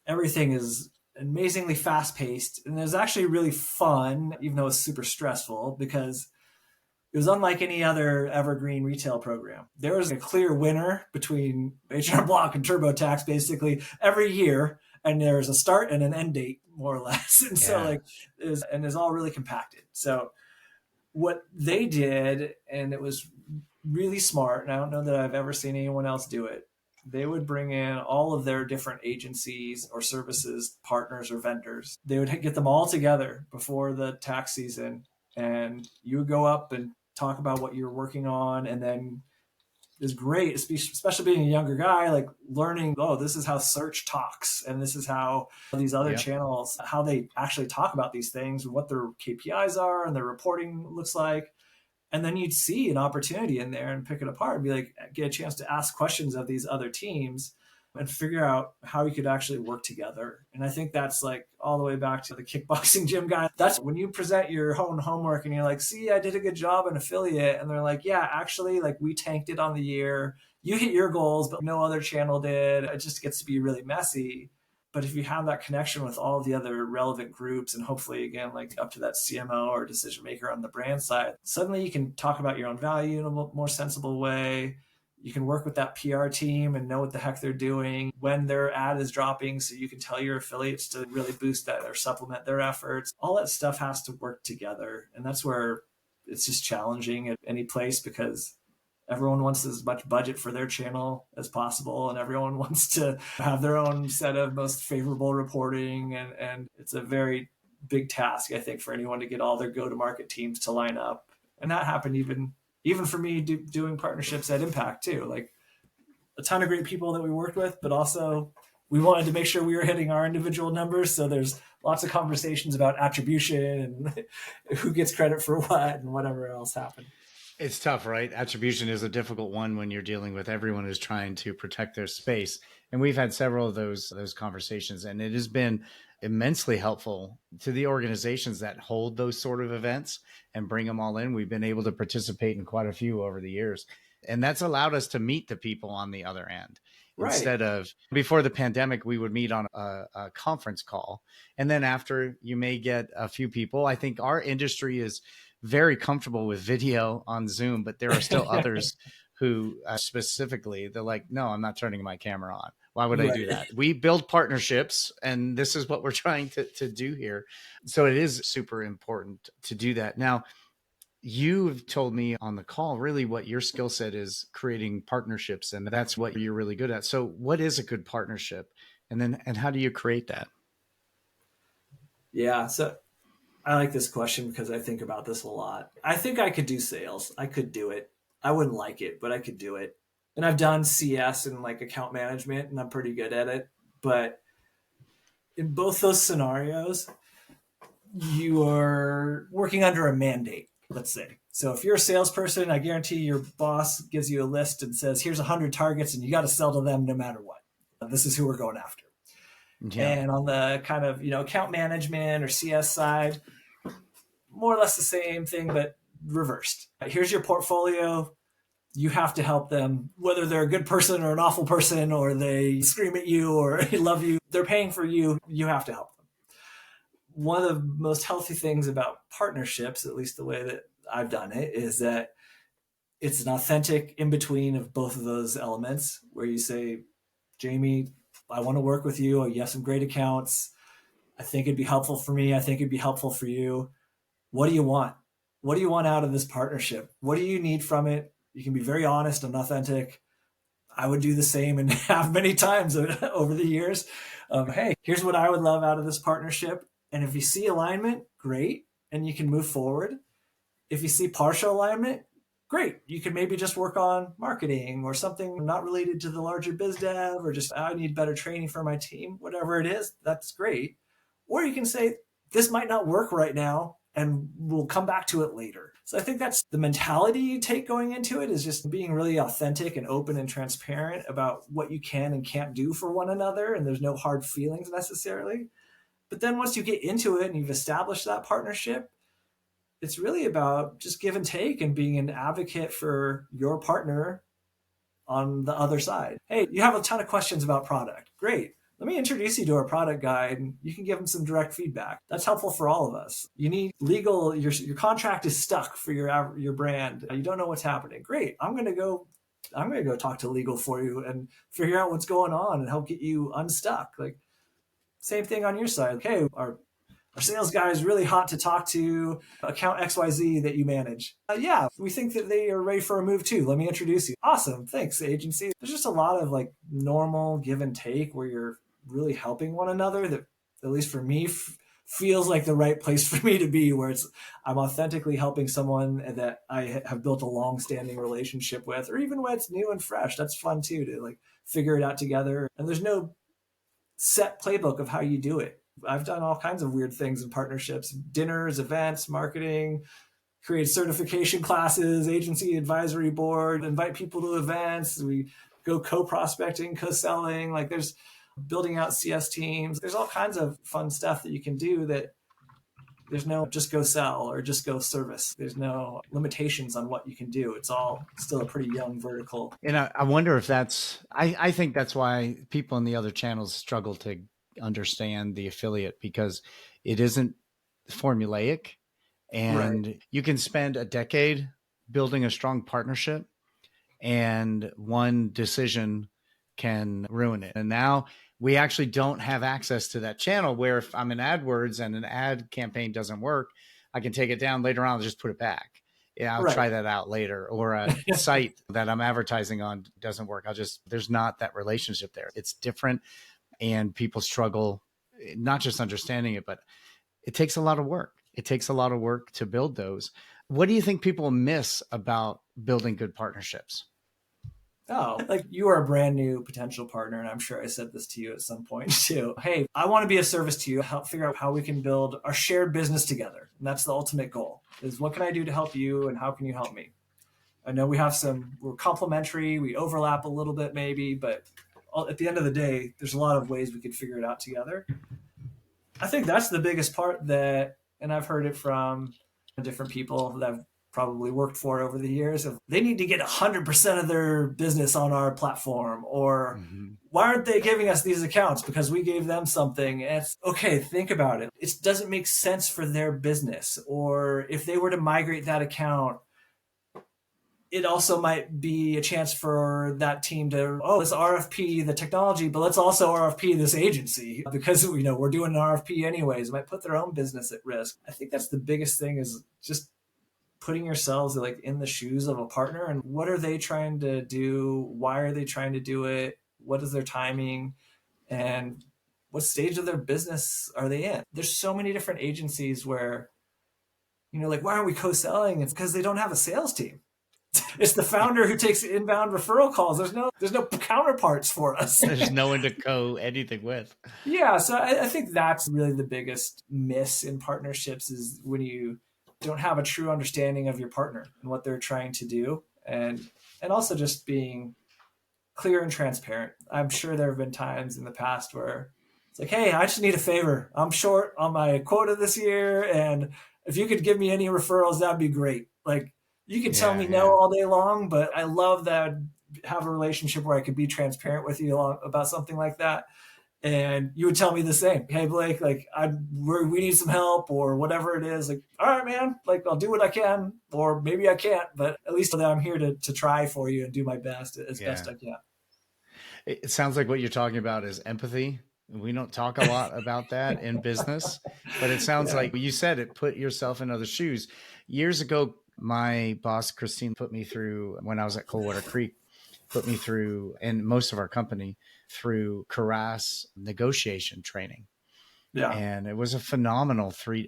everything is amazingly fast paced. And it was actually really fun, even though it's super stressful, because it was unlike any other evergreen retail program. There was a clear winner between H&R Block and TurboTax basically every year. And there's a start and an end date, more or less. And so it's all really compacted. So what they did, and it was really smart, and I don't know that I've ever seen anyone else do it, they would bring in all of their different agencies or services, partners or vendors. They would get them all together before the tax season, and you would go up and talk about what you're working on. And then it's great, especially being a younger guy, like learning, this is how search talks, and this is how these other channels, how they actually talk about these things and what their KPIs are and their reporting looks like. And then you'd see an opportunity in there and pick it apart and be like, get a chance to ask questions of these other teams and figure out how you could actually work together. And I think that's like all the way back to the kickboxing gym guy. That's when you present your own homework and you're like, see, I did a good job in affiliate. And they're like, yeah, actually, like we tanked it on the year. You hit your goals, but no other channel did. It just gets to be really messy. But if you have that connection with all the other relevant groups and hopefully, again, like up to that CMO or decision maker on the brand side, suddenly you can talk about your own value in a more sensible way. You can work with that PR team and know what the heck they're doing when their ad is dropping, so you can tell your affiliates to really boost that or supplement their efforts. All that stuff has to work together. And that's where it's just challenging at any place, because everyone wants as much budget for their channel as possible, and everyone wants to have their own set of most favorable reporting. And it's a very big task, I think, for anyone to get all their go-to-market teams to line up. And that happened even for me doing partnerships at Impact too. Like a ton of great people that we worked with, but also we wanted to make sure we were hitting our individual numbers. So there's lots of conversations about attribution and who gets credit for what and whatever else happened. It's tough, right? Attribution is a difficult one when you're dealing with everyone who's trying to protect their space. And we've had several of those conversations, and it has been immensely helpful to the organizations that hold those sort of events and bring them all in. We've been able to participate in quite a few over the years. And that's allowed us to meet the people on the other end. Right. Instead of before the pandemic, we would meet on a conference call. And then after, you may get a few people. I think our industry is very comfortable with video on Zoom, but there are still others who specifically, they're like, no, I'm not turning my camera on. Why would I do that? We build partnerships, and this is what we're trying to do here. So it is super important to do that. Now, you've told me on the call, really what your skill set is, creating partnerships, and that's what you're really good at. So what is a good partnership? And how do you create that? Yeah. So I like this question because I think about this a lot. I think I could do sales. I could do it. I wouldn't like it, but I could do it. And I've done CS and like account management, and I'm pretty good at it. But in both those scenarios, you are working under a mandate, let's say. So if you're a salesperson, I guarantee your boss gives you a list and says, here's 100 targets and you got to sell to them no matter what. This is who we're going after. Yeah. And on the kind of, account management or CS side, more or less the same thing, but reversed. Here's your portfolio. You have to help them, whether they're a good person or an awful person, or they scream at you or love you. They're paying for you. You have to help them. One of the most healthy things about partnerships, at least the way that I've done it, is that it's an authentic in between of both of those elements, where you say, Jamie, I want to work with you. You have some great accounts. I think it'd be helpful for me. I think it'd be helpful for you. What do you want? What do you want out of this partnership? What do you need from it? You can be very honest and authentic. I would do the same and have many times over the years. Hey, here's what I would love out of this partnership. And if you see alignment, great, and you can move forward. If you see partial alignment, great. You can maybe just work on marketing or something not related to the larger biz dev, or just, I need better training for my team. Whatever it is, that's great. Or you can say, this might not work right now, and we'll come back to it later. So I think that's the mentality you take going into it, is just being really authentic and open and transparent about what you can and can't do for one another. And there's no hard feelings necessarily. But then once you get into it and you've established that partnership, it's really about just give and take and being an advocate for your partner on the other side. Hey, you have a ton of questions about product. Great. Let me introduce you to our product guy, and you can give them some direct feedback. That's helpful for all of us. You need legal, your contract is stuck for your brand. You don't know what's happening. Great. I'm going to go talk to legal for you and figure out what's going on and help get you unstuck. Like, same thing on your side. Okay, our sales guy is really hot to talk to account XYZ that you manage. Yeah, we think that they are ready for a move too. Let me introduce you. Awesome. Thanks, agency. There's just a lot of like normal give and take where you're really helping one another that, at least for me, feels like the right place for me to be, where I'm authentically helping someone that I have built a long-standing relationship with, or even when it's new and fresh. That's fun too, to like figure it out together. And there's no set playbook of how you do it. I've done all kinds of weird things in partnerships: dinners, events, marketing, create certification classes, agency advisory board, invite people to events. We go co-prospecting, co-selling. Like, there's building out CS teams. There's all kinds of fun stuff that you can do, that there's no just go sell or just go service. There's no limitations on what you can do. It's all still a pretty young vertical. And I wonder if I think that's why people in the other channels struggle to understand the affiliate, because it isn't formulaic, and you can spend a decade building a strong partnership, and one decision can ruin it. And now we actually don't have access to that channel, where if I'm in AdWords and an ad campaign doesn't work, I can take it down later on and just put it back. Yeah, I'll try that out later. Or a site that I'm advertising on doesn't work. There's not that relationship there. It's different, and people struggle not just understanding it, but it takes a lot of work. It takes a lot of work to build those. What do you think people miss about building good partnerships? Oh, like, you are a brand new potential partner, and I'm sure I said this to you at some point too. Hey, I want to be of service to you, help figure out how we can build our shared business together. And that's the ultimate goal, is what can I do to help you and how can you help me? I know we're complementary, we overlap a little bit maybe, but at the end of the day, there's a lot of ways we could figure it out together. I think that's the biggest part and I've heard it from different people that I've probably worked for over the years, of they need to get 100% of their business on our platform, or why aren't they giving us these accounts because we gave them something? And it's okay, think about it. It doesn't make sense for their business. Or if they were to migrate that account, it also might be a chance for that team to, let's RFP the technology, but let's also RFP this agency because, we're doing an RFP anyways. It might put their own business at risk. I think that's the biggest thing, is just putting yourselves like in the shoes of a partner, and what are they trying to do? Why are they trying to do it? What is their timing? And what stage of their business are they in? There's so many different agencies where, like, why aren't we co-selling? It's because they don't have a sales team. It's the founder who takes inbound referral calls. There's no counterparts for us. There's no one to go anything with. Yeah. So I think that's really the biggest miss in partnerships, is when you don't have a true understanding of your partner and what they're trying to do, and also just being clear and transparent. I'm sure there have been times in the past where it's like, hey, I just need a favor. I'm short on my quota this year, and if you could give me any referrals, that'd be great. Like, you can tell me no all day long, but I love that I have a relationship where I could be transparent with you about something like that. And you would tell me the same. Hey, Blake, like, we need some help, or whatever it is. Like, all right, man, like, I'll do what I can, or maybe I can't, but at least I'm here to try for you and do my best as best I can. It sounds like what you're talking about is empathy. We don't talk a lot about that in business, but it sounds like you said it, put yourself in other shoes. Years ago, my boss, Christine, put me through, when I was at Coldwater Creek, and most of our company, through Caras negotiation training. Yeah. And it was a phenomenal 3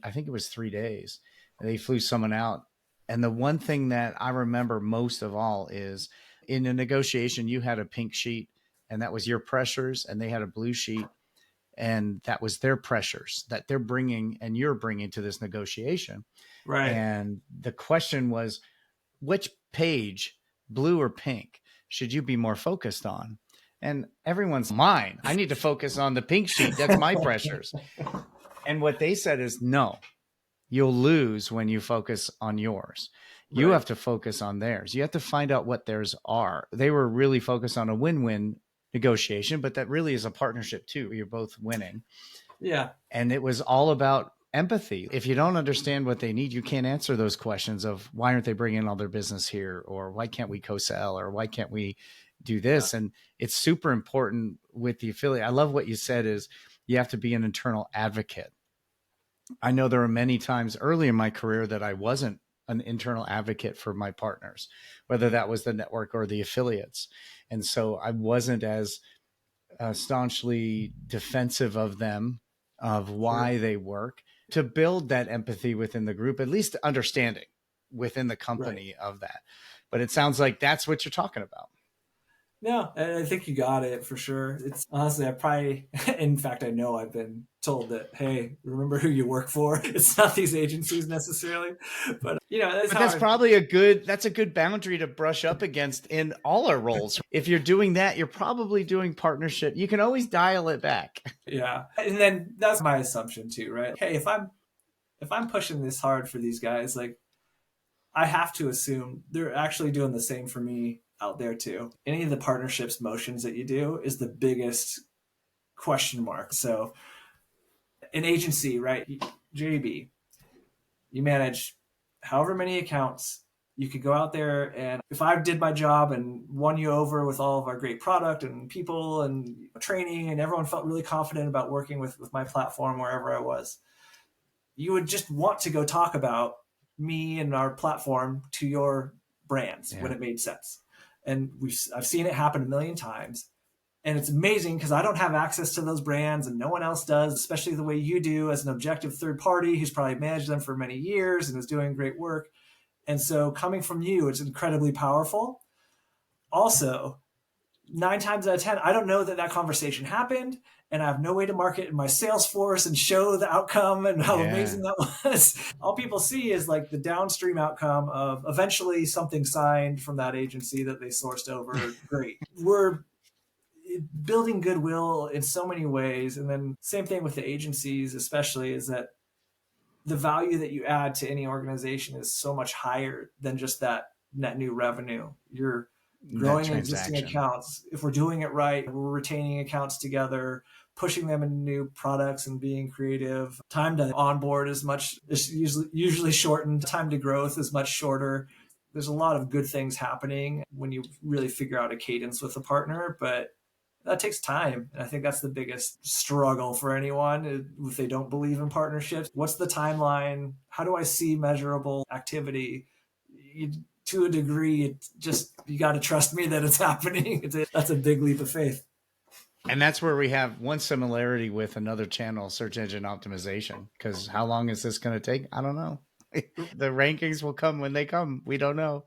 days. They flew someone out. And the one thing that I remember most of all is, in a negotiation, you had a pink sheet, and that was your pressures, and they had a blue sheet, and that was their pressures that they're bringing and you're bringing to this negotiation. Right. And the question was, which page, blue or pink, should you be more focused on? And everyone's mine. I need to focus on the pink sheet. That's my pressures. And what they said is, no, you'll lose when you focus on yours. You have to focus on theirs. You have to find out what theirs are. They were really focused on a win-win negotiation, but that really is a partnership too. You're both winning. Yeah. And it was all about empathy. If you don't understand what they need, you can't answer those questions of why aren't they bringing all their business here, or why can't we co-sell, or why can't we do this? Yeah. And it's super important with the affiliate. I love what you said, is you have to be an internal advocate. I know there were many times early in my career that I wasn't an internal advocate for my partners, whether that was the network or the affiliates. And so I wasn't as staunchly defensive of them, of why they work, to build that empathy within the group, at least understanding within the company of that. But it sounds like that's what you're talking about. No, I think you got it for sure. It's honestly, in fact, I know I've been told that, hey, remember who you work for. It's not these agencies necessarily, but that's probably a good boundary to brush up against in all our roles. If you're doing that, you're probably doing partnership. You can always dial it back. Yeah. And then that's my assumption too, right? Hey, if I'm pushing this hard for these guys, like, I have to assume they're actually doing the same for me out there too. Any of the partnerships motions that you do is the biggest question mark. So an agency, right? JEB, you manage however many accounts. You could go out there, and if I did my job and won you over with all of our great product and people and training, and everyone felt really confident about working with my platform wherever I was, you would just want to go talk about me and our platform to your brands when it made sense. And I've seen it happen a million times. And it's amazing because I don't have access to those brands and no one else does, especially the way you do as an objective third party who's probably managed them for many years and is doing great work. And so coming from you, it's incredibly powerful. Also, 9 times out of 10, I don't know that conversation happened, and I have no way to market in my sales force and show the outcome and how amazing that was. All people see is like the downstream outcome of eventually something signed from that agency that they sourced over. Great. We're building goodwill in so many ways. And then same thing with the agencies, especially, is that the value that you add to any organization is so much higher than just that net new revenue. You're growing existing accounts. If we're doing it right, we're retaining accounts together, pushing them into new products and being creative. Time to onboard is usually shortened. Time to growth is much shorter. There's a lot of good things happening when you really figure out a cadence with a partner, but that takes time. And I think that's the biggest struggle for anyone if they don't believe in partnerships. What's the timeline? How do I see measurable activity? To a degree, you got to trust me that it's happening. That's a big leap of faith. And that's where we have one similarity with another channel, search engine optimization, because how long is this going to take? I don't know. The rankings will come when they come. We don't know.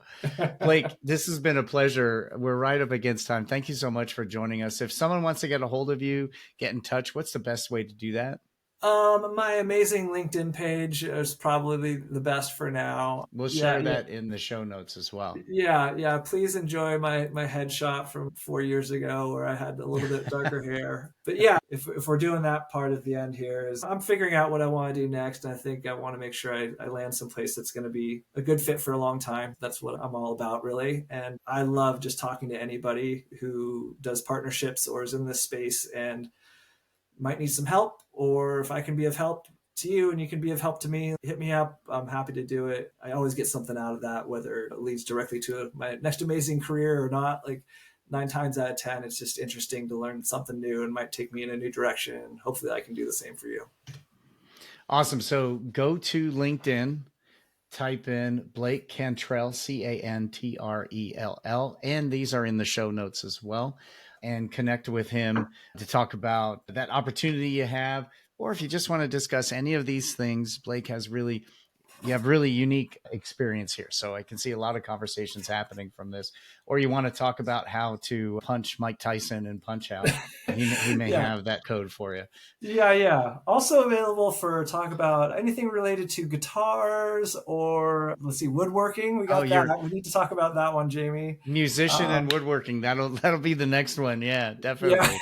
Blake, this has been a pleasure. We're right up against time. Thank you so much for joining us. If someone wants to get a hold of you, get in touch, what's the best way to do that? My amazing LinkedIn page is probably the best for now. We'll share that in the show notes as well. Yeah. Please enjoy my headshot from 4 years ago where I had a little bit darker hair. But yeah, if we're doing that part at the end here, is I'm figuring out what I want to do next. And I think I want to make sure I land someplace that's going to be a good fit for a long time. That's what I'm all about, really. And I love just talking to anybody who does partnerships or is in this space and might need some help, or if I can be of help to you and you can be of help to me, hit me up. I'm happy to do it. I always get something out of that, whether it leads directly to my next amazing career or not. Like 9 times out of 10, it's just interesting to learn something new and might take me in a new direction. Hopefully I can do the same for you. Awesome. So go to LinkedIn, type in Blake Cantrell, Cantrell, and these are in the show notes as well. And connect with him to talk about that opportunity you have. Or if you just want to discuss any of these things, Blake has you have really unique experience here. So I can see a lot of conversations happening from this. Or you want to talk about how to punch Mike Tyson and Punch Out. He may have that code for you. Yeah. Also available for talk about anything related to guitars or woodworking. We got that. We need to talk about that one, Jamie. Musician and woodworking. That'll be the next one. Yeah, definitely. Yeah.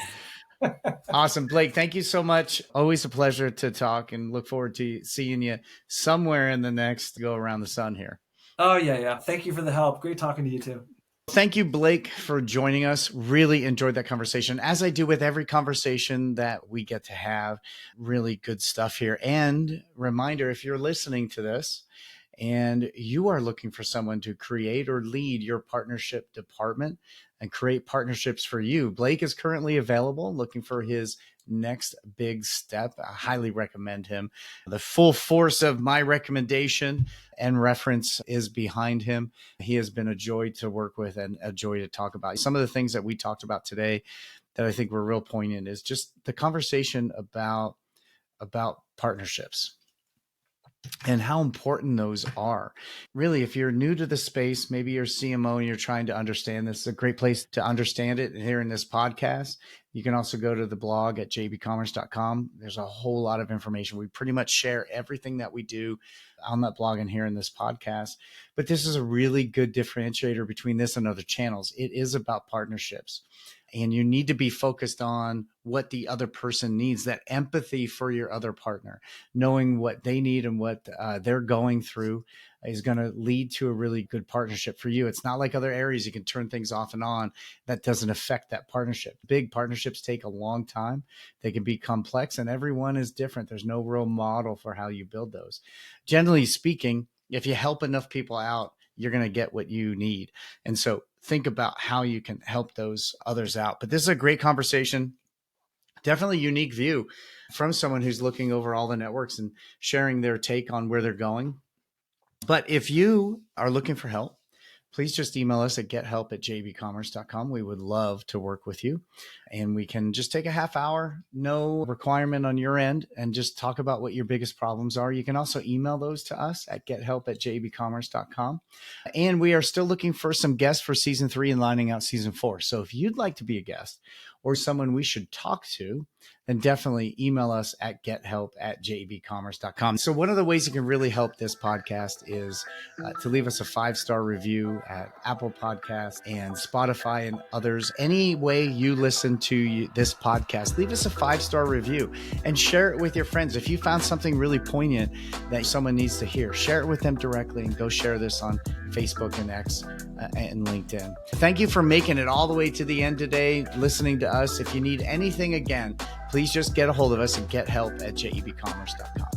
Awesome. Blake, thank you so much. Always a pleasure to talk and look forward to seeing you somewhere in the next go around the sun here. Oh, yeah. Thank you for the help. Great talking to you too. Thank you, Blake, for joining us. Really enjoyed that conversation, as I do with every conversation that we get to have. Really good stuff here. And reminder, if you're listening to this and you are looking for someone to create or lead your partnership department and create partnerships for you, Blake is currently available, looking for his next big step. I highly recommend him. The full force of my recommendation and reference is behind him. He has been a joy to work with and a joy to talk about. Some of the things that we talked about today that I think were real poignant is just the conversation about partnerships and how important those are. Really, if you're new to the space, maybe you're CMO and you're trying to understand this, is a great place to understand it here in this podcast. You can also go to the blog at JEBCommerce.com. There's a whole lot of information. We pretty much share everything that we do on that blog and here in this podcast. But this is a really good differentiator between this and other channels. It is about partnerships. And you need to be focused on what the other person needs, that empathy for your other partner, knowing what they need and what they're going through is going to lead to a really good partnership for you. It's not like other areas you can turn things off and on. That doesn't affect that partnership. Big partnerships take a long time. They can be complex and everyone is different. There's no real model for how you build those. Generally speaking, if you help enough people out, you're going to get what you need. And so think about how you can help those others out. But this is a great conversation. Definitely unique view from someone who's looking over all the networks and sharing their take on where they're going. But if you are looking for help, please just email us at gethelp@jebcommerce.com. We would love to work with you, and we can just take a half hour, no requirement on your end, and just talk about what your biggest problems are. You can also email those to us at gethelp@jebcommerce.com. And we are still looking for some guests for season 3 and lining out season 4. So if you'd like to be a guest or someone we should talk to, then definitely email us at gethelp@jebcommerce.com. So one of the ways you can really help this podcast is to leave us a 5-star review at Apple Podcasts and Spotify and others. Any way you listen to this podcast, leave us a 5-star review and share it with your friends. If you found something really poignant that someone needs to hear, share it with them directly, and go share this on Facebook and X and LinkedIn. Thank you for making it all the way to the end today, listening to us. If you need anything again, please just get a hold of us and gethelp@jebcommerce.com.